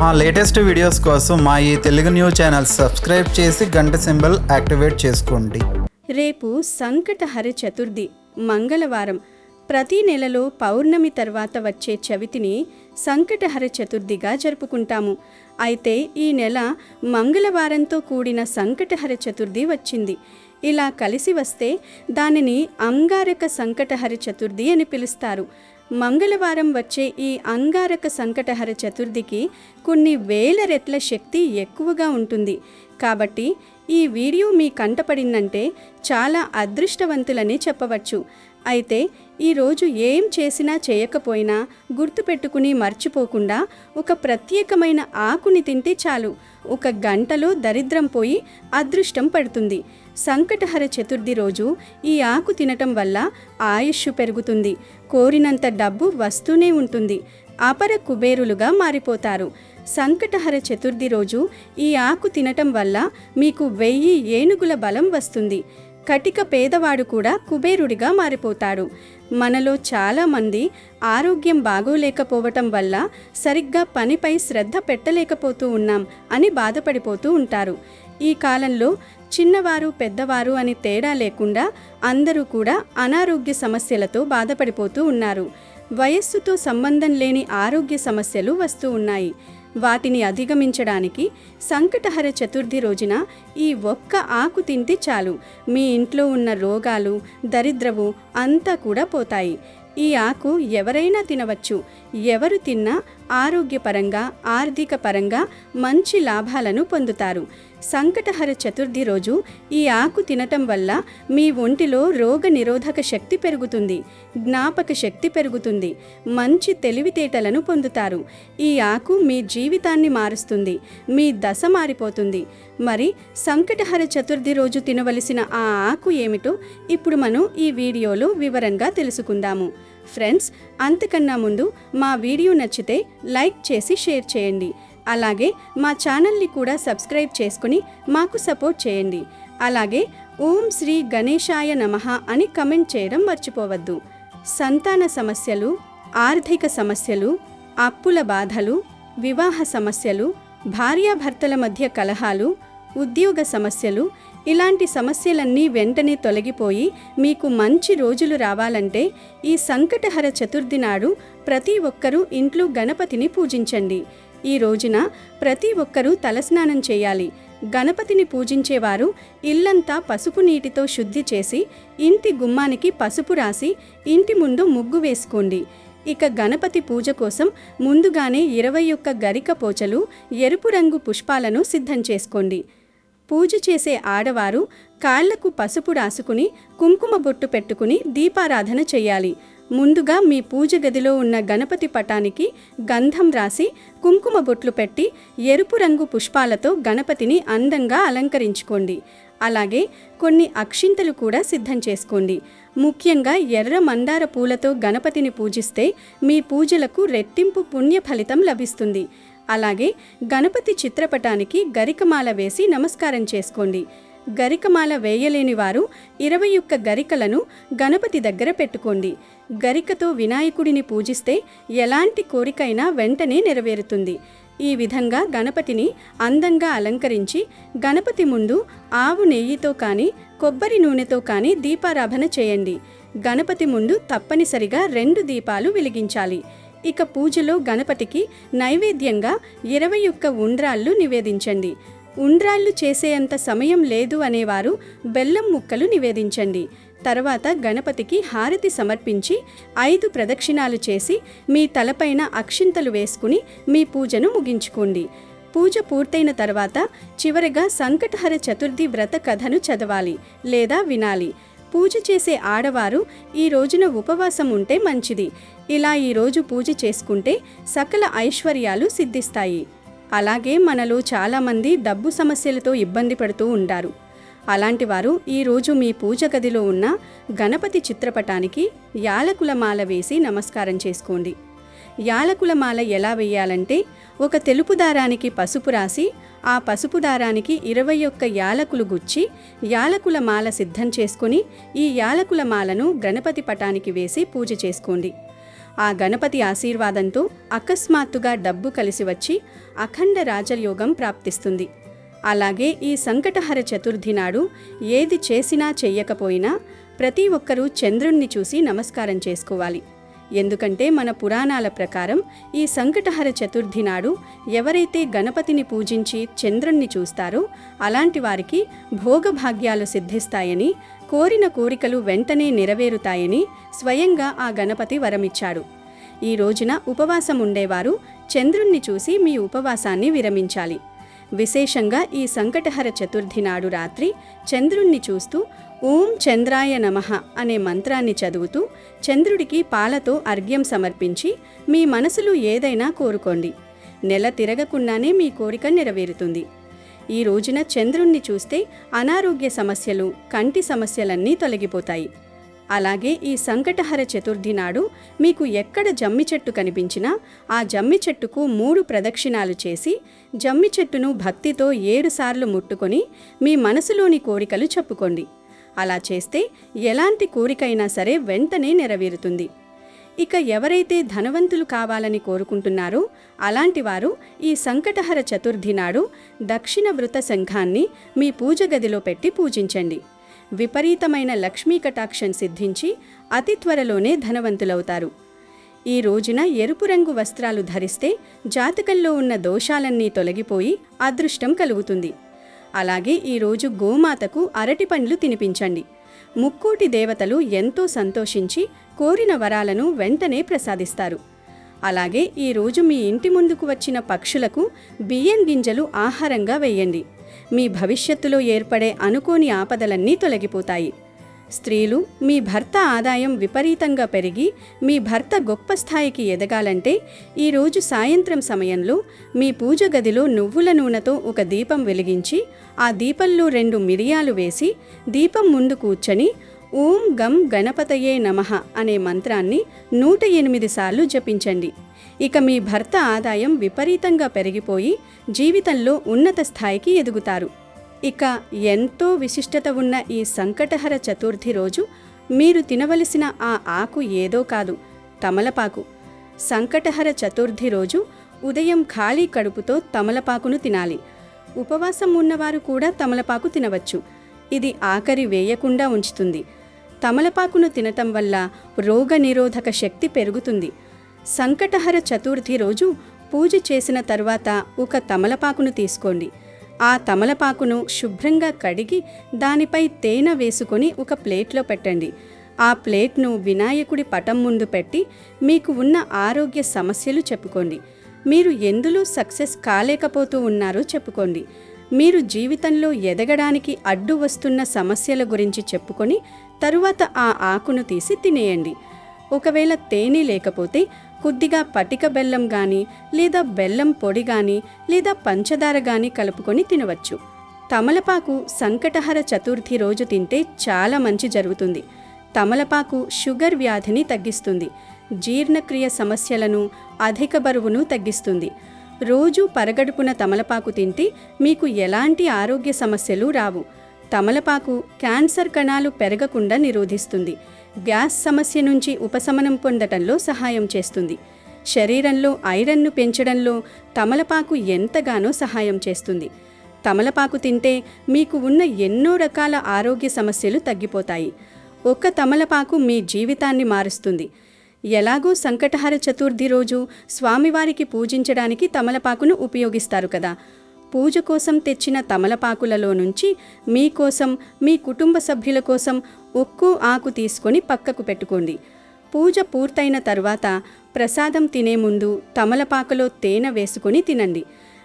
మా latest videos కోసం మా ఈ తెలుగు న్యూస్ ఛానల్ సబ్స్క్రైబ్ చేసి గంట సింబల్ యాక్టివేట్ చేసుకోండి. రేపు సంకటహర చతుర్థి మంగళవారం. ప్రతి నెలలో పౌర్ణమి తర్వాత వచ్చే చవితిని సంకటహర చతుర్థిగా జరుపుకుంటాము. అయితే ఈ నెల మంగళవారంతో కూడిన సంకటహర చతుర్థి వచ్చింది. ఇలా కలిసి వస్తే దానిని అంగారక సంకటహర చతుర్థి అని పిలుస్తారు. మంగళవారం వచ్చే ఈ అంగారక సంకటహర చతుర్థికి కొన్ని వేల రెట్ల శక్తి ఎక్కువగా ఉంటుంది. కాబట్టి ఈ వీడియో మీ కంటపడిందంటే చాలా అదృష్టవంతులని చెప్పవచ్చు. అయితే ఈరోజు ఏం చేసినా చేయకపోయినా గుర్తుపెట్టుకుని మర్చిపోకుండా ఒక ప్రత్యేకమైన ఆకుని తింటే చాలు, ఒక గంటలో దరిద్రం పోయి అదృష్టం పడుతుంది. సంకటహర చతుర్థి రోజు ఈ ఆకు తినటం వల్ల ఆయుష్ పెరుగుతుంది, కోరినంత డబ్బు వస్తూనే ఉంటుంది, అపర కుబేరులుగా మారిపోతారు. సంకటహర చతుర్థి రోజు ఈ ఆకు తినటం వల్ల మీకు 1000 ఏనుగుల బలం వస్తుంది. కటిక పేదవాడు కూడా కుబేరుడిగా మారిపోతాడు. మనలో చాలామంది ఆరోగ్యం బాగోలేకపోవటం వల్ల సరిగ్గా పనిపై శ్రద్ధ పెట్టలేకపోతూ ఉన్నాం అని బాధపడిపోతూ ఉంటారు. ఈ కాలంలో చిన్నవారు పెద్దవారు అని తేడా లేకుండా అందరూ కూడా అనారోగ్య సమస్యలతో బాధపడిపోతూ ఉన్నారు. వయస్సుతో సంబంధం లేని ఆరోగ్య సమస్యలు వస్తూ ఉన్నాయి. వాటిని అధిగమించడానికి సంకటహర చతుర్థి రోజున ఈ ఒక్క ఆకు తింటే చాలు, మీ ఇంట్లో ఉన్న రోగాలు దరిద్రము అంతా కూడా పోతాయి. ఈ ఆకు ఎవరైనా తినవచ్చు. ఎవరు తిన్నా ఆరోగ్యపరంగా ఆర్థిక పరంగా మంచి లాభాలను పొందుతారు. సంకటహర చతుర్థి రోజు ఈ ఆకు తినటం వల్ల మీ ఒంటిలో రోగ నిరోధక శక్తి పెరుగుతుంది, జ్ఞాపక శక్తి పెరుగుతుంది, మంచి తెలివితేటలను పొందుతారు. ఈ ఆకు మీ జీవితాన్ని మారుస్తుంది, మీ దశ మారిపోతుంది. మరి సంకటహర చతుర్థి రోజు తినవలసిన ఆ ఆకు ఏమిటో ఇప్పుడు మనం ఈ వీడియోలో వివరంగా తెలుసుకుందాము. ఫ్రెండ్స్, అంతకన్నా ముందు మా వీడియో నచ్చితే లైక్ చేసి షేర్ చేయండి. అలాగే మా ఛానల్ని కూడా సబ్స్క్రైబ్ చేసుకుని మాకు సపోర్ట్ చేయండి. అలాగే ఓం శ్రీ గణేశాయ నమః అని కమెంట్ చేయడం మర్చిపోవద్దు. సంతాన సమస్యలు, ఆర్థిక సమస్యలు, అప్పుల బాధలు, వివాహ సమస్యలు, భార్యాభర్తల మధ్య కలహాలు, ఉద్యోగ సమస్యలు, ఇలాంటి సమస్యలన్నీ వెంటనే తొలగిపోయి మీకు మంచి రోజులు రావాలంటే ఈ సంకటహర చతుర్థి నాడు ప్రతి ఒక్కరూ ఇంట్లో గణపతిని పూజించండి. ఈ రోజున ప్రతి ఒక్కరూ తలస్నానం చేయాలి. గణపతిని పూజించేవారు ఇల్లంతా పసుపు నీటితో శుద్ధి చేసి ఇంటి గుమ్మానికి పసుపు రాసి ఇంటి ముందు ముగ్గు వేసుకోండి. ఇక గణపతి పూజ కోసం ముందుగానే 21 గరిక పోచలు, ఎరుపు రంగు పుష్పాలను సిద్ధం చేసుకోండి. పూజ చేసే ఆడవారు కాళ్లకు పసుపు రాసుకుని కుంకుమ బొట్టు పెట్టుకుని దీపారాధన చేయాలి. ముందుగా మీ పూజ గదిలో ఉన్న గణపతి పటానికి గంధం రాసి కుంకుమ బొట్లు పెట్టి ఎరుపు రంగు పుష్పాలతో గణపతిని అందంగా అలంకరించుకోండి. అలాగే కొన్ని అక్షింతలు కూడా సిద్ధం చేసుకోండి. ముఖ్యంగా ఎర్ర మందార పూలతో గణపతిని పూజిస్తే మీ పూజలకు రెట్టింపు పుణ్య ఫలితం లభిస్తుంది. అలాగే గణపతి చిత్రపటానికి గరికమాల వేసి నమస్కారం చేసుకోండి. గరికమాల వేయలేని వారు 21 గరికలను గణపతి దగ్గర పెట్టుకోండి. గరికతో వినాయకుడిని పూజిస్తే ఎలాంటి కోరికైనా వెంటనే నెరవేరుతుంది. ఈ విధంగా గణపతిని అందంగా అలంకరించి గణపతి ముందు ఆవు నెయ్యితో కానీ కొబ్బరి నూనెతో కానీ దీపారాధన చేయండి. గణపతి ముందు తప్పనిసరిగా 2 దీపాలు వెలిగించాలి. ఇక పూజలో గణపతికి నైవేద్యంగా 21 ఉండ్రాళ్ళు నివేదించండి. ఉండ్రాళ్ళు చేసేంత సమయం లేదు అనేవారు బెల్లం ముక్కలు నివేదించండి. తర్వాత గణపతికి హారతి సమర్పించి 5 ప్రదక్షిణాలు చేసి మీ తలపైన అక్షింతలు వేసుకుని మీ పూజను ముగించుకోండి. పూజ పూర్తయిన తర్వాత చివరగా సంకటహర చతుర్థి వ్రత కథను చదవాలి లేదా వినాలి. పూజ చేసే ఆడవారు ఈ రోజున ఉపవాసం ఉంటే మంచిది. ఇలా ఈరోజు పూజ చేసుకుంటే సకల ఐశ్వర్యాలు సిద్ధిస్తాయి. అలాగే మనలో చాలామంది డబ్బు సమస్యలతో ఇబ్బంది పడుతూ ఉంటారు. అలాంటి వారు ఈరోజు మీ పూజ గదిలో ఉన్న గణపతి చిత్రపటానికి యాలకుల మాల వేసి నమస్కారం చేసుకోండి. యాలకుల మాల ఎలా వేయాలంటే ఒక తెలుపు దారానికి పసుపు రాసి ఆ పసుపు దారానికి 21 యాలకులు గుచ్చి యాలకుల మాల సిద్ధం చేసుకొని ఈ యాలకుల మాలను గణపతి పటానికి వేసి పూజ చేసుకోండి. ఆ గణపతి ఆశీర్వాదంతో అకస్మాత్తుగా డబ్బు కలిసి వచ్చి అఖండ రాజయోగం ప్రాప్తిస్తుంది. అలాగే ఈ సంకటహర చతుర్థి నాడు ఏది చేసినా చెయ్యకపోయినా ప్రతి ఒక్కరూ చంద్రుణ్ణి చూసి నమస్కారం చేసుకోవాలి. ఎందుకంటే మన పురాణాల ప్రకారం ఈ సంకటహర చతుర్థి నాడు ఎవరైతే గణపతిని పూజించి చంద్రుణ్ణి చూస్తారో అలాంటి వారికి భోగభాగ్యాలు సిద్ధిస్తాయని, కోరిన కోరికలు వెంటనే నెరవేరుతాయని స్వయంగా ఆ గణపతి వరమిచ్చాడు. ఈ రోజున ఉపవాసం ఉండేవారు చంద్రుణ్ణి చూసి మీ ఉపవాసాన్ని విరమించాలి. విశేషంగా ఈ సంకటహర చతుర్థి నాడు రాత్రి చంద్రుణ్ణి చూస్తూ ఓం చంద్రాయ నమః అనే మంత్రాన్ని చదువుతూ చంద్రుడికి పాలతో అర్ఘ్యం సమర్పించి మీ మనసులో ఏదైనా కోరుకోండి. నెల తిరగకుండానే మీ కోరిక నెరవేరుతుంది. ఈ రోజున చంద్రుణ్ణి చూస్తే అనారోగ్య సమస్యలు, కంటి సమస్యలన్నీ తొలగిపోతాయి. అలాగే ఈ సంకటహర చతుర్థి నాడు మీకు ఎక్కడ జమ్మి చెట్టు కనిపించినా ఆ జమ్మి చెట్టుకు 3 ప్రదక్షిణాలు చేసి జమ్మి చెట్టును భక్తితో 7 సార్లు ముట్టుకొని మీ మనసులోని కోరికలు చెప్పుకోండి. అలా చేస్తే ఎలాంటి కోరికైనా సరే వెంటనే నెరవేరుతుంది. ఇక ఎవరైతే ధనవంతులు కావాలని కోరుకుంటున్నారో అలాంటి వారు ఈ సంకటహర చతుర్థి నాడు దక్షిణ వృత శంఖాన్ని మీ పూజ గదిలో పెట్టి పూజించండి. విపరీతమైన లక్ష్మీ కటాక్షం సిద్ధించి అతి త్వరలోనే ధనవంతులవుతారు. ఈ రోజున ఎరుపు రంగు వస్త్రాలు ధరిస్తే జాతకంలో ఉన్న దోషాలన్నీ తొలగిపోయి అదృష్టం కలుగుతుంది. అలాగే ఈరోజు గోమాతకు అరటి పండ్లు తినిపించండి. ముక్కోటి దేవతలు ఎంతో సంతోషించి కోరిన వరాలను వెంటనే ప్రసాదిస్తారు. అలాగే ఈరోజు మీ ఇంటి ముందుకు వచ్చిన పక్షులకు బియ్యం గింజలు ఆహారంగా వేయండి. మీ భవిష్యత్తులో ఏర్పడే అనుకోని ఆపదలన్నీ తొలగిపోతాయి. స్త్రీలు, మీ భర్త ఆదాయం విపరీతంగా పెరిగి మీ భర్త గొప్ప స్థాయికి ఎదగాలంటే ఈరోజు సాయంత్రం సమయంలో మీ పూజ గదిలో నువ్వుల నూనెతో ఒక దీపం వెలిగించి ఆ దీపంలో 2 మిరియాలు వేసి దీపం ముందు కూర్చొని ఓం గం గణపతయే నమః అనే మంత్రాన్ని 108 సార్లు జపించండి. ఇక మీ భర్త ఆదాయం విపరీతంగా పెరిగిపోయి జీవితంలో ఉన్నత స్థాయికి ఎదుగుతారు. ఇక ఎంతో విశిష్టత ఉన్న ఈ సంకటహర చతుర్థి రోజు మీరు తినవలసిన ఆ ఆకు ఏదో కాదు, తమలపాకు. సంకటహర చతుర్థి రోజు ఉదయం ఖాళీ కడుపుతో తమలపాకును తినాలి. ఉపవాసం ఉన్నవారు కూడా తమలపాకు తినవచ్చు. ఇది ఆకలి వేయకుండా ఉంచుతుంది. తమలపాకును తినటం వల్ల రోగనిరోధక శక్తి పెరుగుతుంది. సంకటహర చతుర్థి రోజు పూజ చేసిన తర్వాత ఒక తమలపాకును తీసుకోండి. ఆ తమలపాకును శుభ్రంగా కడిగి దానిపై తేనె వేసుకొని ఒక ప్లేట్లో పెట్టండి. ఆ ప్లేట్ను వినాయకుడి పటం ముందు పెట్టి మీకు ఉన్న ఆరోగ్య సమస్యలు చెప్పుకోండి. మీరు ఎందులో సక్సెస్ కాలేకపోతూ ఉన్నారో చెప్పుకోండి. మీరు జీవితంలో ఎదగడానికి అడ్డు వస్తున్న సమస్యల గురించి చెప్పుకొని తరువాత ఆ ఆకును తీసి తినేయండి. ఒకవేళ తేనె లేకపోతే కొద్దిగా పటిక బెల్లం కానీ లేదా బెల్లం పొడి కానీ లేదా పంచదార కానీ కలుపుకొని తినవచ్చు. తమలపాకు సంకటహర చతుర్థి రోజు తింటే చాలా మంచి జరుగుతుంది. తమలపాకు షుగర్ వ్యాధిని తగ్గిస్తుంది. జీర్ణక్రియ సమస్యలను, అధిక బరువును తగ్గిస్తుంది. రోజు పరగడుపున తమలపాకు తింటే మీకు ఎలాంటి ఆరోగ్య సమస్యలు రావు. తమలపాకు క్యాన్సర్ కణాలు పెరగకుండా నిరోధిస్తుంది. గ్యాస్ సమస్య నుంచి ఉపశమనం పొందటంలో సహాయం చేస్తుంది. శరీరంలో ఐరన్ను పెంచడంలో తమలపాకు ఎంతగానో సహాయం చేస్తుంది. తమలపాకు తింటే మీకు ఉన్న ఎన్నో రకాల ఆరోగ్య సమస్యలు తగ్గిపోతాయి. ఒక్క తమలపాకు మీ జీవితాన్ని మారుస్తుంది. ఎలాగో సంకటహర చతుర్థి రోజు స్వామివారికి పూజించడానికి తమలపాకును ఉపయోగిస్తారు కదా. పూజ కోసం తెచ్చిన తమలపాకులలో నుంచి మీకోసం, మీ కుటుంబ సభ్యుల కోసం ఒక్కో ఆకు తీసుకొని పక్కకు పెట్టుకోండి. పూజ పూర్తయిన తరువాత ప్రసాదం తినే ముందు తమలపాకులో తేనె వేసుకొని తినండి.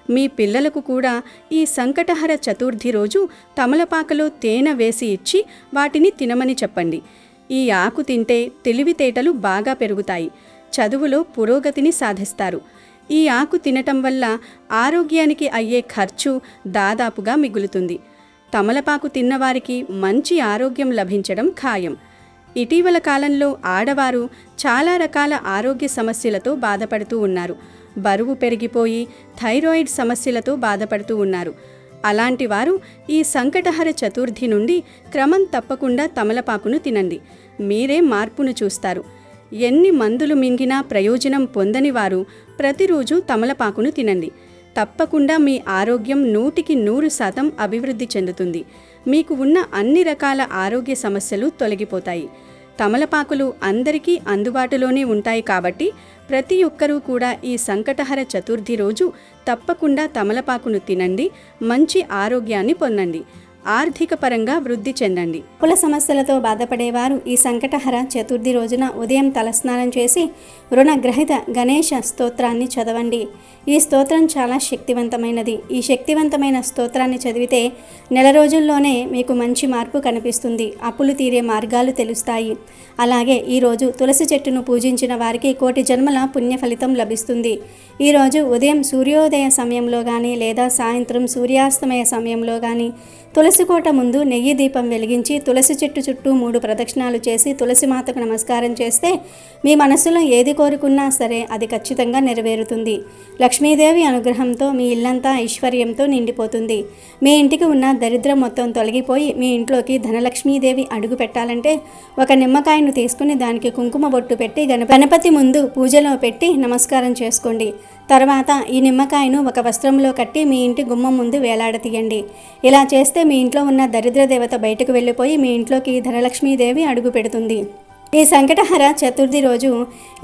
మీ పిల్లలకు కూడా ఈ సంకటహర చతుర్థి రోజు తమలపాకులో తేనె వేసి ఇచ్చి వాటిని తినమని చెప్పండి. ఈ ఆకు తింటే తెలివితేటలు బాగా పెరుగుతాయి. చదువులో పురోగతిని సాధిస్తారు. ఈ ఆకు తినటం వల్ల ఆరోగ్యానికి అయ్యే ఖర్చు దాదాపుగా మిగులుతుంది. తమలపాకు తిన్నవారికి మంచి ఆరోగ్యం లభించడం ఖాయం. ఇటీవల కాలంలో ఆడవారు చాలా రకాల ఆరోగ్య సమస్యలతో బాధపడుతూ ఉన్నారు. బరువు పెరిగిపోయి థైరాయిడ్ సమస్యలతో బాధపడుతూ ఉన్నారు. అలాంటి వారు ఈ సంకటహర చతుర్థి నుండి క్రమం తప్పకుండా తమలపాకును తినండి. మీరే మార్పును చూస్తారు. ఎన్ని మందులు మింగినా ప్రయోజనం పొందని వారు ప్రతిరోజు తమలపాకును తినండి. తప్పకుండా మీ ఆరోగ్యం 100% అభివృద్ధి చెందుతుంది. మీకు ఉన్న అన్ని రకాల ఆరోగ్య సమస్యలు తొలగిపోతాయి. తమలపాకులు అందరికీ అందుబాటులోనే ఉంటాయి కాబట్టి ప్రతి ఒక్కరూ కూడా ఈ సంకటహర చతుర్థి రోజు తప్పకుండా తమలపాకును తినండి. మంచి ఆరోగ్యాన్ని పొందండి. ఆర్థిక పరంగా వృద్ధి చెందండి. అప్పుల సమస్యలతో బాధపడేవారు ఈ సంకటహర చతుర్థి రోజున ఉదయం తలస్నానం చేసి రుణగ్రహిత గణేష స్తోత్రాన్ని చదవండి. ఈ స్తోత్రం చాలా శక్తివంతమైనది. ఈ శక్తివంతమైన స్తోత్రాన్ని చదివితే నెల రోజుల్లోనే మీకు మంచి మార్పు కనిపిస్తుంది. అప్పులు తీరే మార్గాలు తెలుస్తాయి. అలాగే ఈరోజు తులసి చెట్టును పూజించిన వారికి 1,000,000 జన్మల పుణ్య ఫలితం లభిస్తుంది. ఈరోజు ఉదయం సూర్యోదయ సమయంలో కానీ లేదా సాయంత్రం సూర్యాస్తమయ సమయంలో కానీ తులసి కోట ముందు నెయ్యి దీపం వెలిగించి తులసి చెట్టు చుట్టూ 3 ప్రదక్షిణాలు చేసి తులసి మాతకు నమస్కారం చేస్తే మీ మనసులో ఏది కోరుకున్నా సరే అది ఖచ్చితంగా నెరవేరుతుంది. లక్ష్మీదేవి అనుగ్రహంతో మీ ఇల్లంతా ఐశ్వర్యంతో నిండిపోతుంది. మీ ఇంటికి ఉన్న దరిద్రం మొత్తం తొలగిపోయి మీ ఇంట్లోకి ధనలక్ష్మీదేవి అడుగు పెట్టాలంటే ఒక నిమ్మకాయను తీసుకుని దానికి కుంకుమ బొట్టు పెట్టి గణపతి ముందు పూజలో పెట్టి నమస్కారం చేసుకోండి. తర్వాత ఈ నిమ్మకాయను ఒక వస్త్రంలో కట్టి మీ ఇంటి గుమ్మం ముందు వేలాడతీయండి. ఇలా చేస్తే మీ ఇంట్లో ఉన్న దరిద్ర దేవత బయటకు వెళ్ళిపోయి మీ ఇంట్లోకి ధనలక్ష్మీదేవి అడుగు పెడుతుంది. ఈ సంకటహర చతుర్థి రోజు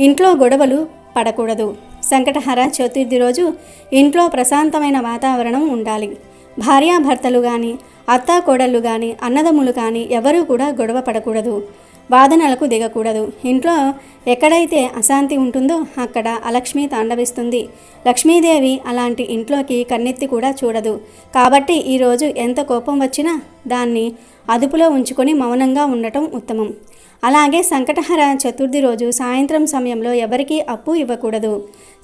ఇంట్లో గొడవలు పడకూడదు. సంకటహర చతుర్థి రోజు ఇంట్లో ప్రశాంతమైన వాతావరణం ఉండాలి. భార్యాభర్తలు కానీ అత్తా కోడళ్ళు కానీ అన్నదమ్ములు కానీ ఎవరూ కూడా గొడవ పడకూడదు. వాదనలకు దిగకూడదు. ఇంట్లో ఎక్కడైతే అశాంతి ఉంటుందో అక్కడ అలక్ష్మి తాండవిస్తుంది. లక్ష్మీదేవి అలాంటి ఇంట్లోకి కన్నెత్తి కూడా చూడదు. కాబట్టి ఈరోజు ఎంత కోపం వచ్చినా దాన్ని అదుపులో ఉంచుకొని మౌనంగా ఉండటం ఉత్తమం. అలాగే సంకటహర చతుర్థి రోజు సాయంత్రం సమయంలో ఎవరికీ అప్పు ఇవ్వకూడదు.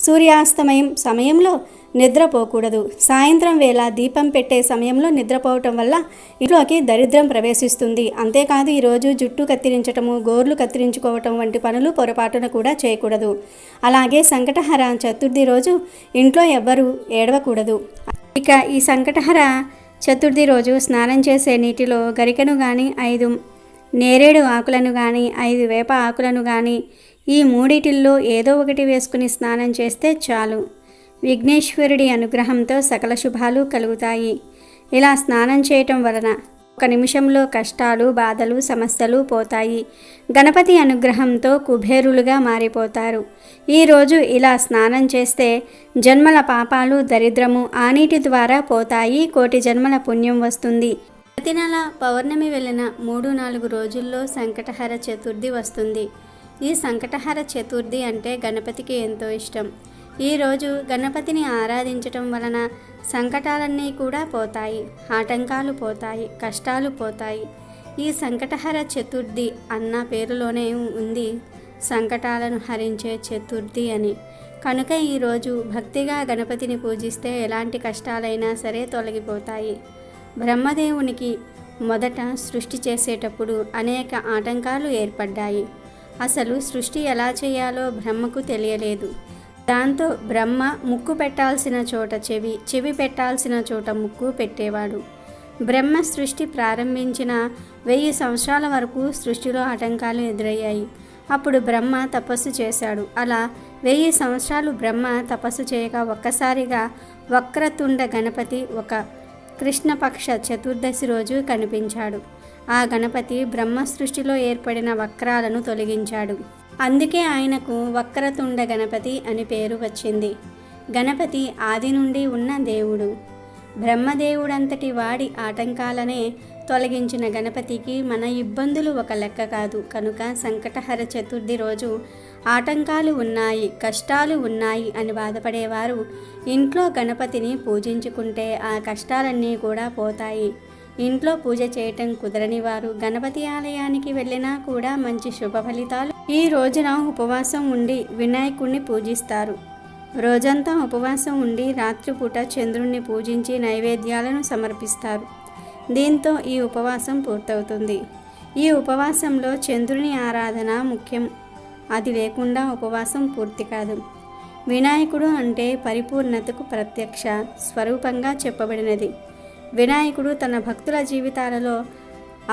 సూర్యాస్తమయం సమయంలో నిద్రపోకూడదు. సాయంత్రం వేళ దీపం పెట్టే సమయంలో నిద్రపోవటం వల్ల ఇంట్లోకి దరిద్రం ప్రవేశిస్తుంది. అంతేకాదు ఈరోజు జుట్టు కత్తిరించటము, గోర్లు కత్తిరించుకోవటం వంటి పనులు పొరపాటున కూడా చేయకూడదు. అలాగే సంకటహర చతుర్థి రోజు ఇంట్లో ఎవ్వరూ ఏడవకూడదు. ఇక ఈ సంకటహర చతుర్థి రోజు స్నానం చేసే నీటిలో గరికను కానీ 5 నేరేడు ఆకులను కానీ 5 వేప ఆకులను కానీ ఈ మూడిటిల్లో ఏదో ఒకటి వేసుకుని స్నానం చేస్తే చాలు. విఘ్నేశ్వరుడి అనుగ్రహంతో సకల శుభాలు కలుగుతాయి. ఇలా స్నానం చేయటం వలన 1 నిమిషంలో కష్టాలు, బాధలు, సమస్యలు పోతాయి. గణపతి అనుగ్రహంతో కుబేరులుగా మారిపోతారు. ఈరోజు ఇలా స్నానం చేస్తే జన్మల పాపాలు, దరిద్రము ఆ నీటి ద్వారా పోతాయి. 1,000,000 జన్మల పుణ్యం వస్తుంది. ప్రతి నెల పౌర్ణమి వెళ్ళిన 3-4 రోజుల్లో సంకటహర చతుర్థి వస్తుంది. ఈ సంకటహర చతుర్థి అంటే గణపతికి ఎంతో ఇష్టం. ఈరోజు గణపతిని ఆరాధించటం వలన సంకటాలన్నీ కూడా పోతాయి, ఆటంకాలు పోతాయి, కష్టాలు పోతాయి. ఈ సంకటహర చతుర్థి అన్న పేరులోనే ఉంది సంకటాలను హరించే చతుర్థి అని. కనుక ఈరోజు భక్తిగా గణపతిని పూజిస్తే ఎలాంటి కష్టాలైనా సరే తొలగిపోతాయి. బ్రహ్మదేవునికి మొదట సృష్టి చేసేటప్పుడు అనేక ఆటంకాలు ఏర్పడ్డాయి. అసలు సృష్టి ఎలా చేయాలో బ్రహ్మకు తెలియలేదు. దాంతో బ్రహ్మ ముక్కు పెట్టాల్సిన చోట చెవి, చెవి పెట్టాల్సిన చోట ముక్కు పెట్టేవాడు. బ్రహ్మ సృష్టి ప్రారంభించిన 1000 సంవత్సరాల వరకు సృష్టిలో ఆటంకాలు ఎదురయ్యాయి. అప్పుడు బ్రహ్మ తపస్సు చేశాడు. అలా 1000 సంవత్సరాలు బ్రహ్మ తపస్సు చేయగా ఒక్కసారిగా వక్రతుండ గణపతి ఒక కృష్ణపక్ష చతుర్దశి రోజు కనిపించాడు. ఆ గణపతి బ్రహ్మ సృష్టిలో ఏర్పడిన వక్రాలను తొలగించాడు. అందుకే ఆయనకు వక్రతుండ గణపతి అని పేరు వచ్చింది. గణపతి ఆది నుండి ఉన్న దేవుడు. బ్రహ్మదేవుడంతటి వాడి ఆటంకాలనే తొలగించిన గణపతికి మన ఇబ్బందులు ఒక లెక్క కాదు. కనుక సంకటహర చతుర్థి రోజు ఆటంకాలు ఉన్నాయి, కష్టాలు ఉన్నాయి అని బాధపడేవారు ఇంట్లో గణపతిని పూజించుకుంటే ఆ కష్టాలన్నీ కూడా పోతాయి. ఇంట్లో పూజ చేయటం కుదరని వారు గణపతి ఆలయానికి వెళ్ళినా కూడా మంచి శుభ ఫలితాలు. ఈ రోజున ఉపవాసం ఉండి వినాయకుడిని పూజిస్తారు. రోజంతా ఉపవాసం ఉండి రాత్రిపూట చంద్రుణ్ణి పూజించి నైవేద్యాలను సమర్పిస్తారు. దీంతో ఈ ఉపవాసం పూర్తవుతుంది. ఈ ఉపవాసంలో చంద్రుని ఆరాధన ముఖ్యం. అది లేకుండా ఉపవాసం పూర్తి కాదు. వినాయకుడు అంటే పరిపూర్ణతకు ప్రత్యక్ష స్వరూపంగా చెప్పబడినది. వినాయకుడు తన భక్తుల జీవితాలలో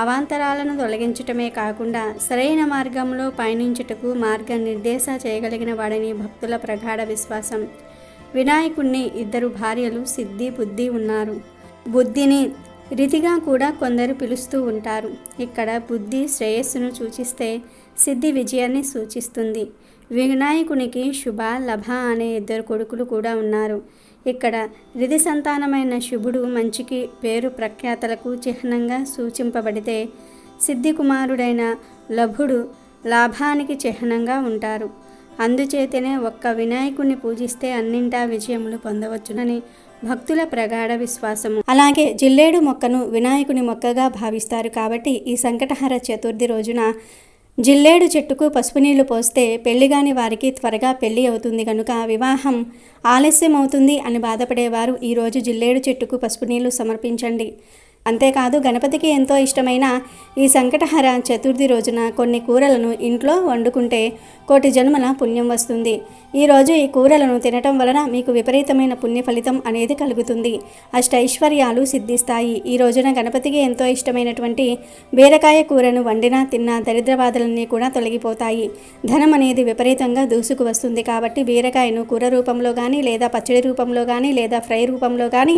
అవాంతరాలను తొలగించటమే కాకుండా సరైన మార్గంలో పయనించుటకు మార్గనిర్దేశ చేయగలిగిన వాడని భక్తుల ప్రగాఢ విశ్వాసం. వినాయకుణ్ణి ఇద్దరు భార్యలు సిద్ధి బుద్ధి ఉన్నారు. బుద్ధిని రీతిగా కూడా కొందరు పిలుస్తూ ఉంటారు. ఇక్కడ బుద్ధి శ్రేయస్సును సూచిస్తే సిద్ధి విజయాన్ని సూచిస్తుంది. వినాయకునికి శుభ లభ అనే ఇద్దరు కొడుకులు కూడా ఉన్నారు. ఇక్కడ రిధి సంతానమైన శుభుడు మంచికి పేరు ప్రఖ్యాతలకు చిహ్నంగా సూచింపబడితే సిద్ధి కుమారుడైన లభుడు లాభానికి చిహ్నంగా ఉంటారు. అందుచేతనే ఒక్క వినాయకుడిని పూజిస్తే అన్నింటా విజయములు పొందవచ్చునని భక్తుల ప్రగాఢ విశ్వాసము. అలాగే జిల్లేడు మొక్కను వినాయకుని మొక్కగా భావిస్తారు. కాబట్టి ఈ సంకటహర చతుర్థి రోజున జిల్లేడు చెట్టుకు పసుపు నీళ్లు పోస్తే పెళ్లిగాని వారికి త్వరగా పెళ్లి అవుతుంది కనుక వివాహం ఆలస్యం అవుతుంది అని బాధపడేవారు ఈరోజు జిల్లేడు చెట్టుకు పసుపు నీళ్లు సమర్పించండి. అంతేకాదు గణపతికి ఎంతో ఇష్టమైన ఈ సంకటహర చతుర్థి రోజున కొన్ని కూరలను ఇంట్లో వండుకుంటే కోటి జన్మల పుణ్యం వస్తుంది. ఈరోజు ఈ కూరలను తినటం వలన మీకు విపరీతమైన పుణ్య ఫలితం అనేది కలుగుతుంది. అష్టైశ్వర్యాలు సిద్ధిస్తాయి. ఈ రోజున గణపతికి ఎంతో ఇష్టమైనటువంటి బీరకాయ కూరను వండినా తిన్నా దరిద్రబాధలన్నీ కూడా తొలగిపోతాయి. ధనం అనేది విపరీతంగా దూసుకు వస్తుంది. కాబట్టి బీరకాయను కూర రూపంలో కానీ లేదా పచ్చడి రూపంలో కానీ లేదా ఫ్రై రూపంలో కానీ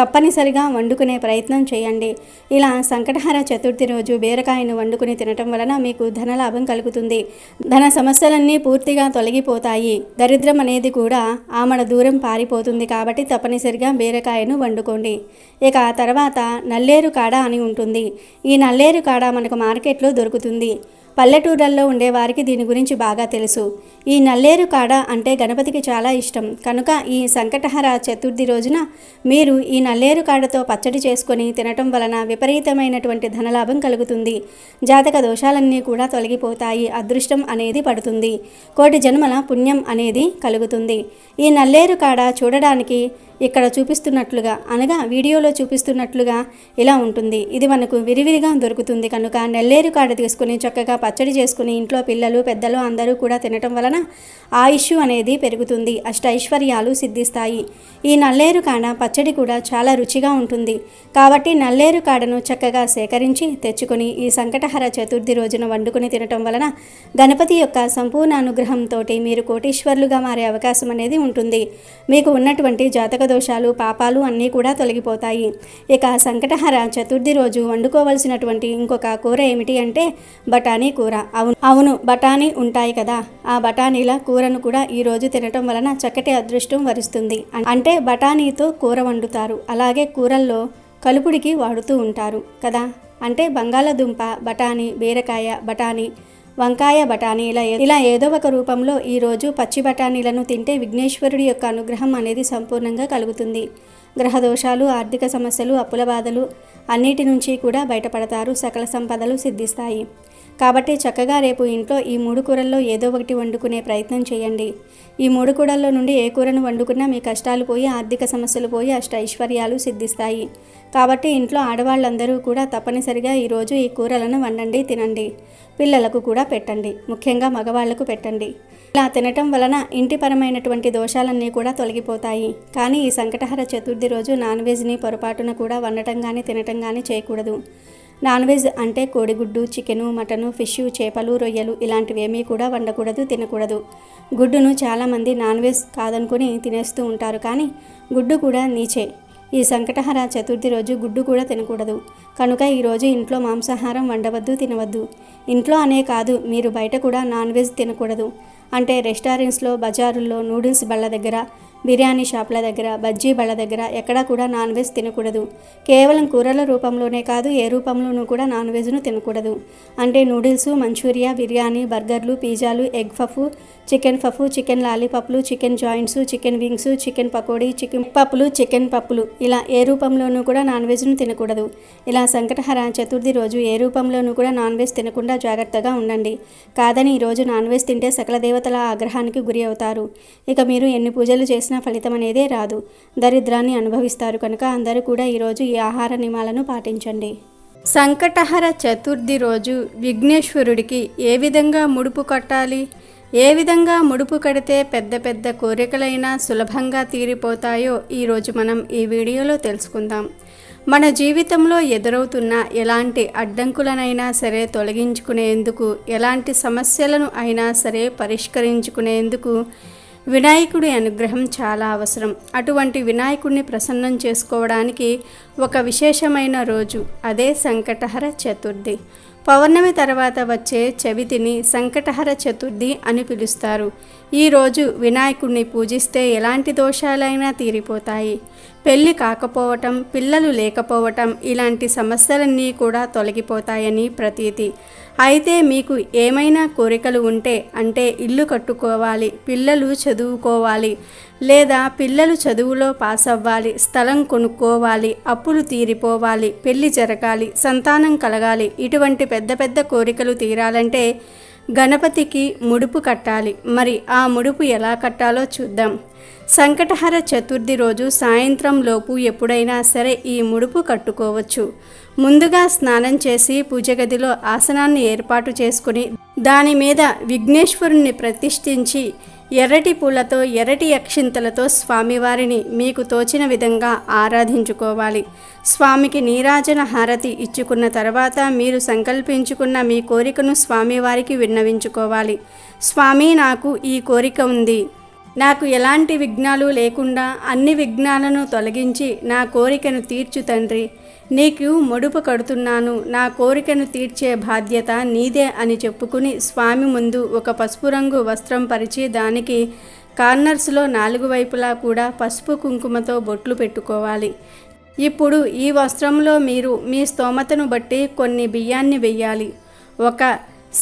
తప్పనిసరిగా వండుకునే ప్రయత్నం చేయండి. ఇలా సంకటహర చతుర్థి రోజు బీరకాయను వండుకుని తినటం వలన మీకు ధనలాభం కలుగుతుంది. ధన సమస్యలన్నీ పూర్తిగా తొలగిపోతాయి. దరిద్రం అనేది కూడా ఆమడ దూరం పారిపోతుంది. కాబట్టి తప్పనిసరిగా బీరకాయను వండుకోండి. ఇక ఆ తర్వాత నల్లేరు కాడ అని ఉంటుంది. ఈ నల్లేరు కాడ మనకు మార్కెట్లో దొరుకుతుంది. పల్లెటూళ్ళల్లో ఉండేవారికి దీని గురించి బాగా తెలుసు. ఈ నల్లేరు కాడ అంటే గణపతికి చాలా ఇష్టం కనుక ఈ సంకటహర చతుర్థి రోజున మీరు ఈ నల్లేరు కాడతో పచ్చడి చేసుకొని తినటం వలన విపరీతమైనటువంటి ధనలాభం కలుగుతుంది. జాతక దోషాలన్నీ కూడా తొలగిపోతాయి. అదృష్టం అనేది పడుతుంది. కోటి జన్మల పుణ్యం అనేది కలుగుతుంది. ఈ నల్లేరు కాడ చూడడానికి ఇక్కడ చూపిస్తున్నట్లుగా అనగా వీడియోలో చూపిస్తున్నట్లుగా ఇలా ఉంటుంది. ఇది మనకు విరివిరిగా దొరుకుతుంది కనుక నల్లేరు కాడ తీసుకుని చక్కగా పచ్చడి చేసుకుని ఇంట్లో పిల్లలు పెద్దలు అందరూ కూడా తినటం వలన ఆయుష్ అనేది పెరుగుతుంది. అష్టైశ్వర్యాలు సిద్ధిస్తాయి. ఈ నల్లేరు కాడ పచ్చడి కూడా చాలా రుచిగా ఉంటుంది. కాబట్టి నల్లేరు కాడను చక్కగా సేకరించి తెచ్చుకొని ఈ సంకటహర చతుర్థి రోజున వండుకొని తినటం వలన గణపతి యొక్క సంపూర్ణ అనుగ్రహంతో మీరు కోటీశ్వర్లుగా మారే అవకాశం అనేది ఉంటుంది. మీకు ఉన్నటువంటి జాతక దోషాలు పాపాలు అన్నీ కూడా తొలగిపోతాయి. ఇక సంకటహర చతుర్థి రోజు వండుకోవలసినటువంటి ఇంకొక కూర ఏమిటి అంటే బఠానీ కూర. అవును బఠానీ ఉంటాయి కదా, ఆ బఠానీల కూరను కూడా ఈ రోజు తినటం వలన చక్కటి అదృష్టం వరిస్తుంది. అంటే బఠానీతో కూర వండుతారు. అలాగే కూరల్లో కలుపుడికి వాడుతూ ఉంటారు కదా. అంటే బంగాళదుంప బఠానీ, బీరకాయ బఠానీ, వంకాయ బఠానీ ఇలా ఏదో ఒక రూపంలో ఈరోజు పచ్చి బఠానీలను తింటే విఘ్నేశ్వరుడి యొక్క అనుగ్రహం అనేది సంపూర్ణంగా కలుగుతుంది. గ్రహ దోషాలు, ఆర్థిక సమస్యలు, అప్పుల బాధలు అన్నిటి నుంచి కూడా బయటపడతారు. సకల సంపదలు సిద్ధిస్తాయి. కాబట్టి చక్కగా రేపు ఇంట్లో ఈ 3 కూరల్లో ఏదో ఒకటి వండుకునే ప్రయత్నం చేయండి. ఈ 3 కూరల్లో నుండి ఏ కూరను వండుకున్నా మీ కష్టాలు పోయి ఆర్థిక సమస్యలు పోయి అష్టైశ్వర్యాలు సిద్ధిస్తాయి. కాబట్టి ఇంట్లో ఆడవాళ్ళందరూ కూడా తప్పనిసరిగా ఈరోజు ఈ కూరలను వండండి, తినండి. పిల్లలకు కూడా పెట్టండి. ముఖ్యంగా మగవాళ్లకు పెట్టండి. ఇలా తినటం వలన ఇంటిపరమైనటువంటి దోషాలన్నీ కూడా తొలగిపోతాయి. కానీ ఈ సంకటహర చతుర్థి రోజు నాన్ వెజ్ని పొరపాటున కూడా వండటం కానీ తినటం కానీ చేయకూడదు. నాన్ వెజ్ అంటే కోడిగుడ్డు, చికెను, మటను, ఫిష్, చేపలు, రొయ్యలు ఇలాంటివి ఏమీ కూడా వండకూడదు, తినకూడదు. గుడ్డును చాలామంది నాన్ వెజ్ కాదనుకుని తినేస్తూ ఉంటారు. కానీ గుడ్డు కూడా నీచే. ఈ సంకటహర చతుర్థి రోజు గుడ్డు కూడా తినకూడదు. కనుక ఈరోజు ఇంట్లో మాంసాహారం వండవద్దు, తినవద్దు. ఇంట్లో అనే కాదు, మీరు బయట కూడా నాన్ వెజ్ తినకూడదు. అంటే రెస్టారెంట్స్లో, బజారుల్లో, నూడిల్స్ బళ్ళ దగ్గర, బిర్యానీ షాప్ల దగ్గర, బజ్జీ బళ్ళ దగ్గర ఎక్కడా కూడా నాన్ వెజ్ తినకూడదు. కేవలం కూరల రూపంలోనే కాదు, ఏ రూపంలోనూ కూడా నాన్ వెజ్ను తినకూడదు. అంటే నూడిల్స్, మంచూరియా, బిర్యానీ, బర్గర్లు, పిజ్జాలు, ఎగ్ పఫ్, చికెన్ లాలీపాప్లు, chicken joints, chicken wings, chicken pakodi, chicken పప్పులు ఇలా ఏ రూపంలోనూ కూడా నాన్ వెజ్ను తినకూడదు. ఇలా సంకటహర చతుర్థి రోజు ఏ రూపంలోనూ కూడా నాన్ వెజ్ తినకుండా జాగ్రత్తగా ఉండండి. కాదని ఈరోజు నాన్ వెజ్ తింటే సకల దేవతల ఆగ్రహానికి గురి అవుతారు. ఇక మీరు ఎన్ని పూజలు చేసినా ఫలితం అనేదే రాదు. దరిద్రాన్ని అనుభవిస్తారు. కనుక అందరూ కూడా ఈరోజు ఈ ఆహార నియమాలను పాటించండి. సంకటహర చతుర్థి రోజు విఘ్నేశ్వరుడికి ఏ విధంగా ముడుపు కట్టాలి, ఏ విధంగా ముడుపు కడితే పెద్ద పెద్ద కోరికలైనా సులభంగా తీరిపోతాయో ఈరోజు మనం ఈ వీడియోలో తెలుసుకుందాం. మన జీవితంలో ఎదురవుతున్న ఎలాంటి అడ్డంకులనైనా సరే తొలగించుకునేందుకు, ఎలాంటి సమస్యలను అయినా సరే పరిష్కరించుకునేందుకు వినాయకుడి అనుగ్రహం చాలా అవసరం. అటువంటి వినాయకుడిని ప్రసన్నం చేసుకోవడానికి ఒక విశేషమైన రోజు, అదే సంకటహర చతుర్థి. పౌర్ణమి తర్వాత వచ్చే చవితిని సంకటహర చతుర్థి అని పిలుస్తారు. ఈరోజు వినాయకుడిని పూజిస్తే ఎలాంటి దోషాలైనా తీరిపోతాయి. పెళ్ళి కాకపోవటం, పిల్లలు లేకపోవటం ఇలాంటి సమస్యలన్నీ కూడా తొలగిపోతాయని ప్రతీతి. అయితే మీకు ఏమైనా కోరికలు ఉంటే, అంటే ఇల్లు కట్టుకోవాలి, పిల్లలు చదువుకోవాలి, లేదా పిల్లలు చదువులో పాస్ అవ్వాలి, స్థలం కొనుక్కోవాలి, అప్పులు తీరిపోవాలి, పెళ్లి జరగాలి, సంతానం కలగాలి, ఇటువంటి పెద్ద పెద్ద కోరికలు తీరాలంటే గణపతికి ముడుపు కట్టాలి. మరి ఆ ముడుపు ఎలా కట్టాలో చూద్దాం. సంకటహర చతుర్థి రోజు సాయంత్రం లోపు ఎప్పుడైనా సరే ఈ ముడుపు కట్టుకోవచ్చు. ముందుగా స్నానం చేసి పూజ గదిలో ఆసనాన్ని ఏర్పాటు చేసుకుని దాని మీద విఘ్నేశ్వరుణ్ణి ప్రతిష్ఠించి ఎర్రటి పూలతో, ఎర్రటి అక్షింతలతో స్వామివారిని మీకు తోచిన విధంగా ఆరాధించుకోవాలి. స్వామికి నీరాజన హారతి ఇచ్చుకున్న తర్వాత మీరు సంకల్పించుకున్న మీ కోరికను స్వామివారికి విన్నవించుకోవాలి. స్వామి, నాకు ఈ కోరిక ఉంది, నాకు ఎలాంటి విఘ్నాలు లేకుండా అన్ని విఘ్నాలను తొలగించి నా కోరికను తీర్చు తండ్రి. నీకు ముడుపు కడుతున్నాను, నా కోరికను తీర్చే బాధ్యత నీదే అని చెప్పుకుని స్వామి ముందు ఒక పసుపు రంగు వస్త్రం పరిచి దానికి కార్నర్స్లో 4 వైపులా కూడా పసుపు కుంకుమతో బొట్లు పెట్టుకోవాలి. ఇప్పుడు ఈ వస్త్రంలో మీరు మీ స్తోమతను బట్టి కొన్ని బియ్యాన్ని వెయ్యాలి. 1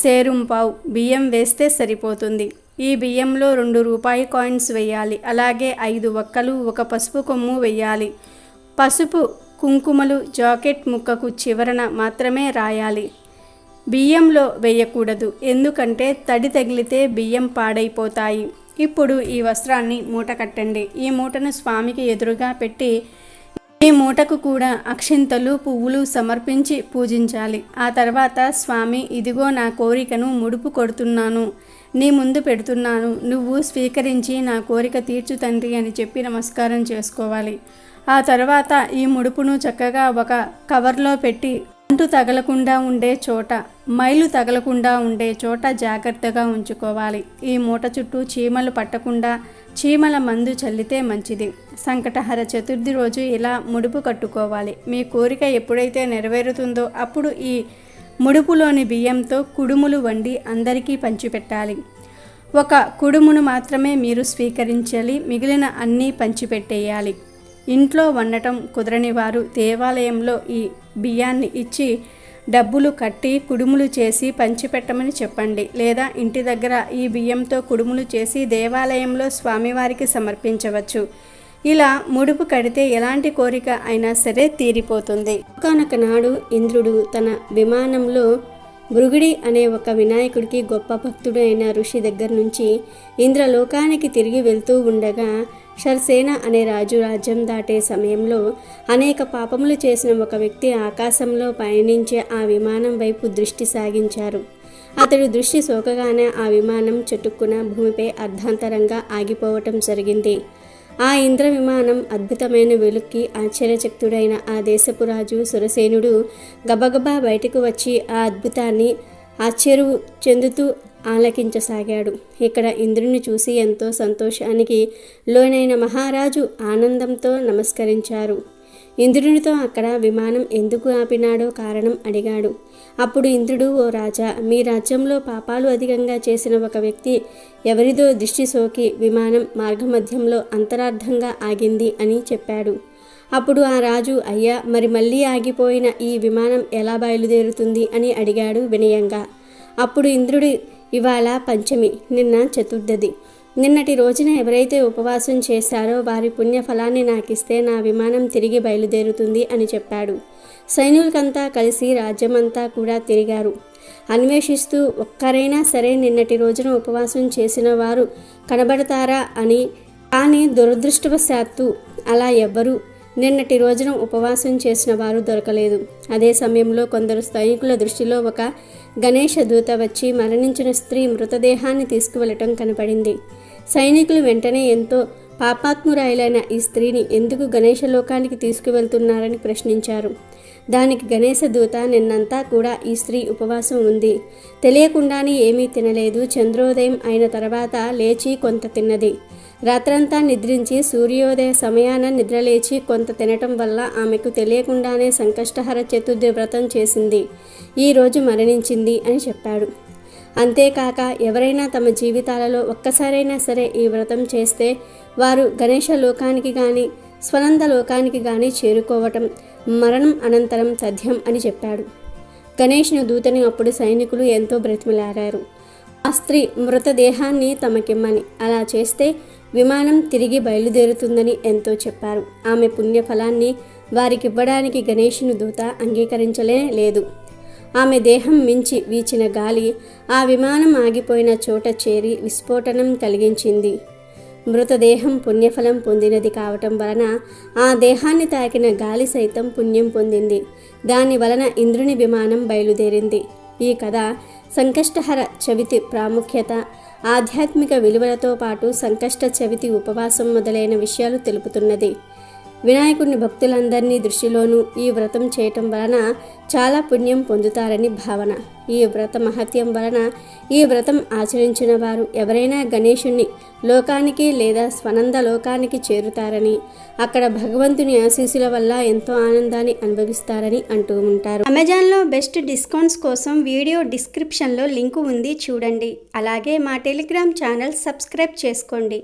సేరుంపావు బియ్యం వేస్తే సరిపోతుంది. ఈ బియ్యంలో 2 రూపాయి కాయిన్స్ వేయాలి. అలాగే 5 వక్కలు, 1 పసుపు కొమ్ము వేయాలి. పసుపు కుంకుమలు జాకెట్ ముక్కకు చివరన మాత్రమే రాయాలి. బియ్యంలో వేయకూడదు, ఎందుకంటే తడి తగిలితే బియ్యం పాడైపోతాయి. ఇప్పుడు ఈ వస్త్రాన్ని మూట కట్టండి. ఈ మూటను స్వామికి ఎదురుగా పెట్టి ఈ మూటకు కూడా అక్షింతలు, పువ్వులు సమర్పించి పూజించాలి. ఆ తర్వాత స్వామి, ఇదిగో నా కోరికను ముడుపు కొడుతున్నాను, నీ ముందు పెడుతున్నాను, నువ్వు స్వీకరించి నా కోరిక తీర్చు తండ్రి అని చెప్పి నమస్కారం చేసుకోవాలి. ఆ తర్వాత ఈ ముడుపును చక్కగా ఒక కవర్లో పెట్టి అంటు తగలకుండా ఉండే చోట, మైలు తగలకుండా ఉండే చోట జాగ్రత్తగా ఉంచుకోవాలి. ఈ మూట చుట్టూ చీమలు పట్టకుండా చీమల మందు చల్లితే మంచిది. సంకటహర చతుర్థి రోజు ఇలా ముడుపు కట్టుకోవాలి. మీ కోరిక ఎప్పుడైతే నెరవేరుతుందో అప్పుడు ఈ ముడుపులోని బియ్యంతో కుడుములు వండి అందరికీ పంచిపెట్టాలి. 1 కుడుమును మాత్రమే మీరు స్వీకరించాలి, మిగిలిన అన్నీ పంచిపెట్టేయాలి. ఇంట్లో వండటం కుదరని వారు దేవాలయంలో ఈ బియ్యాన్ని ఇచ్చి డబ్బులు కట్టి కుడుములు చేసి పంచిపెట్టమని చెప్పండి. లేదా ఇంటి దగ్గర ఈ బియ్యంతో కుడుములు చేసి దేవాలయంలో స్వామివారికి సమర్పించవచ్చు. ఇలా ముడుపు కడితే ఎలాంటి కోరిక అయినా సరే తీరిపోతుంది. ఒకానొక నాడు ఇంద్రుడు తన విమానంలో భృగుడి అనే ఒక వినాయకుడికి గొప్ప భక్తుడు అయిన ఋషి దగ్గర నుంచి ఇంద్రలోకానికి తిరిగి వెళ్తూ ఉండగా షర్సేన అనే రాజు రాజ్యం దాటే సమయంలో అనేక పాపములు చేసిన ఒక వ్యక్తి ఆకాశంలో పయనించే ఆ విమానం వైపు దృష్టి సాగించారు. అతడు దృష్టి సోకగానే ఆ విమానం చటుక్కున భూమిపై అర్ధాంతరంగా ఆగిపోవటం జరిగింది. ఆ ఇంద్ర విమానం అద్భుతమైన వెలుక్కి ఆశ్చర్యచకితుడైన ఆ దేశపు రాజు సురసేనుడు గబగబా బయటకు వచ్చి ఆ అద్భుతాన్ని ఆశ్చర్యం చెందుతూ ఆలకించసాగాడు. ఇక్కడ ఇంద్రుని చూసి ఎంతో సంతోషానికి లోనైన మహారాజు ఆనందంతో నమస్కరించారు. ఇంద్రునితో అక్కడ విమానం ఎందుకు ఆపినాడో కారణం అడిగాడు. అప్పుడు ఇంద్రుడు, ఓ రాజా, మీ రాజ్యంలో పాపాలు అధికంగా చేసిన ఒక వ్యక్తి ఎవరిదో దృష్టి సోకి విమానం మార్గమధ్యంలో అంతరార్థంగా ఆగింది అని చెప్పాడు. అప్పుడు ఆ రాజు, అయ్యా, మరి మళ్ళీ ఆగిపోయిన ఈ విమానం ఎలా బయలుదేరుతుంది అని అడిగాడు వినయంగా. అప్పుడు ఇంద్రుడు, ఇవాళ పంచమి, నిన్న చతుర్థి. నిన్నటి రోజున ఎవరైతే ఉపవాసం చేశారో వారి పుణ్యఫలాన్ని నాకిస్తే నా విమానం తిరిగి బయలుదేరుతుంది అని చెప్పాడు. సైనికులంతా కలిసి రాజ్యమంతా కూడా తిరిగారు. అన్వేషిస్తూ ఒక్కరైనా సరే నిన్నటి రోజున ఉపవాసం చేసిన వారు కనబడతారా అని. కానీ దురదృష్టవశాత్తు అలా ఎవ్వరూ నిన్నటి రోజున ఉపవాసం చేసిన వారు దొరకలేదు. అదే సమయంలో కొందరు సైనికుల దృష్టిలో ఒక గణేష దూత వచ్చి మరణించిన స్త్రీ మృతదేహాన్ని తీసుకువెళ్ళటం కనపడింది. సైనికులు వెంటనే ఎంతో పాపాత్మురాయలైన ఈ స్త్రీని ఎందుకు గణేశ లోకానికి తీసుకువెళ్తున్నారని ప్రశ్నించారు. దానికి గణేశ దూత, నిన్నంతా కూడా ఈ స్త్రీ ఉపవాసం ఉంది, తెలియకుండానే ఏమీ తినలేదు, చంద్రోదయం అయిన తర్వాత లేచి కొంత తిన్నది, రాత్రంతా నిద్రించి సూర్యోదయ సమయాన నిద్రలేచి కొంత తినటం వల్ల ఆమెకు తెలియకుండానే సంకష్టహర చతుర్థి వ్రతం చేసింది, ఈరోజు మరణించింది అని చెప్పాడు. అంతేకాక ఎవరైనా తమ జీవితాలలో ఒక్కసారైనా సరే ఈ వ్రతం చేస్తే వారు గణేశ లోకానికి కానీ స్వనంద లోకానికి కానీ చేరుకోవటం మరణం అనంతరం తథ్యం అని చెప్పాడు. గణేష్ను దూతని అప్పుడు సైనికులు ఎంతో బ్రతిమలాడారు. ఆ స్త్రీ మృతదేహాన్ని తమకిమ్మని, అలా చేస్తే విమానం తిరిగి బయలుదేరుతుందని ఎంతో చెప్పారు. ఆమె పుణ్యఫలాన్ని వారికివ్వడానికి గణేష్ను దూత అంగీకరించలే లేదు. ఆమె దేహం మించి వీచిన గాలి ఆ విమానం ఆగిపోయిన చోట చేరి విస్ఫోటనం కలిగించింది. మృతదేహం పుణ్యఫలం పొందినది కావటం వలన ఆ దేహాన్ని తాకిన గాలి సైతం పుణ్యం పొందింది. దాని వలన ఇంద్రుని విమానం బయలుదేరింది. ఈ కథ సంకష్టహర చవితి ప్రాముఖ్యత, ఆధ్యాత్మిక విలువలతో పాటు సంకష్ట చవితి ఉపవాసం మొదలైన విషయాలు తెలుపుతున్నది. వినాయకుడిని భక్తులందరినీ దృష్టిలోనూ ఈ వ్రతం చేయటం వలన చాలా పుణ్యం పొందుతారని భావన. ఈ వ్రత మహత్యం వలన ఈ వ్రతం ఆచరించిన వారు ఎవరైనా గణేశుణ్ణి లోకానికి లేదా స్వనంద లోకానికి చేరుతారని, అక్కడ భగవంతుని ఆశీస్సుల వల్ల ఎంతో ఆనందాన్ని అనుభవిస్తారని అంటూ ఉంటారు. అమెజాన్లో బెస్ట్ డిస్కౌంట్స్ కోసం వీడియో డిస్క్రిప్షన్లో లింకు ఉంది, చూడండి. అలాగే మా టెలిగ్రామ్ ఛానల్ సబ్స్క్రైబ్ చేసుకోండి.